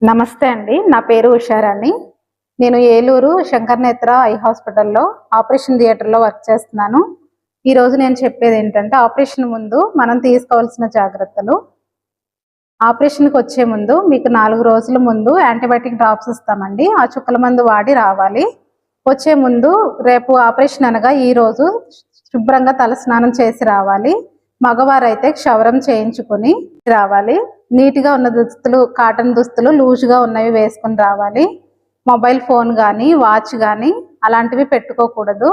నమస్తే అండి. నా పేరు ఉషారాణి. నేను ఏలూరు శంకర్ నేత్ర ఐ హాస్పిటల్లో ఆపరేషన్ థియేటర్లో వర్క్ చేస్తున్నాను. ఈరోజు నేను చెప్పేది ఏంటంటే ఆపరేషన్ ముందు మనం తీసుకోవాల్సిన జాగ్రత్తలు. ఆపరేషన్కి వచ్చే ముందు మీకు 4 రోజుల ముందు యాంటీబయాటిక్ డ్రాప్స్ ఇస్తామండి. ఆ చుక్కల మందు వాడి రావాలి. వచ్చే ముందు రేపు ఆపరేషన్ అనగా ఈరోజు శుభ్రంగా తల స్నానం చేసి రావాలి. మగవారైతే క్షవరం చేయించుకుని రావాలి. నీట్గా ఉన్న దుస్తులు, కాటన్ దుస్తులు లూజ్గా ఉన్నవి వేసుకుని రావాలి. మొబైల్ ఫోన్ కానీ వాచ్ కానీ అలాంటివి పెట్టుకోకూడదు.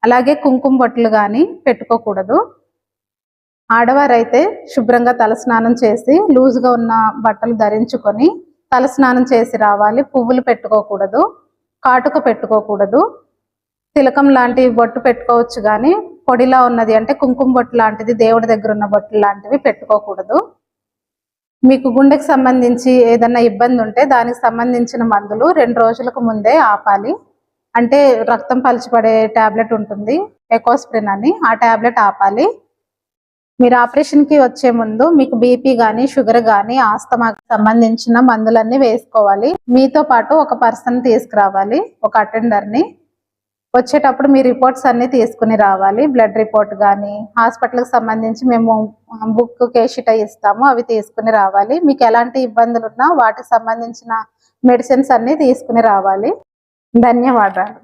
అలాగే కుంకుమ బొట్లు కానీ పెట్టుకోకూడదు. ఆడవారైతే శుభ్రంగా తలస్నానం చేసి లూజ్గా ఉన్న బట్టలు ధరించుకొని తలస్నానం చేసి రావాలి. పువ్వులు పెట్టుకోకూడదు, కాటుక పెట్టుకోకూడదు. తిలకం లాంటి బొట్టు పెట్టుకోవచ్చు కానీ పొడిలా ఉన్నది అంటే కుంకుమ బొట్టు లాంటిది, దేవుడి దగ్గర ఉన్న బొట్టు లాంటివి పెట్టుకోకూడదు. మీకు గుండెకి సంబంధించి ఏదన్నా ఇబ్బంది ఉంటే దానికి సంబంధించిన మందులు 2 రోజులకు ముందే ఆపాలి. అంటే రక్తం పలచబడే ట్యాబ్లెట్ ఉంటుంది, ఎకోస్ప్రిన్ అని, ఆ ట్యాబ్లెట్ ఆపాలి. మీరు ఆపరేషన్కి వచ్చే ముందు మీకు బీపీ కానీ షుగర్ కానీ ఆస్తమాకి సంబంధించిన మందులన్నీ వేసుకోవాలి. మీతో పాటు ఒక పర్సన్ తీసుకురావాలి, ఒక అటెండర్ని. వచ్చేటప్పుడు మీ రిపోర్ట్స్ అన్ని తీసుకుని రావాలి. బ్లడ్ రిపోర్ట్ కానీ హాస్పిటల్కి సంబంధించి మేము బుక్ కేషిట ఇస్తాము, అవి తీసుకుని రావాలి. మీకు ఎలాంటి ఇబ్బందులు ఉన్నా వాటికి సంబంధించిన మెడిసిన్స్ అన్ని తీసుకుని రావాలి. ధన్యవాదాలు.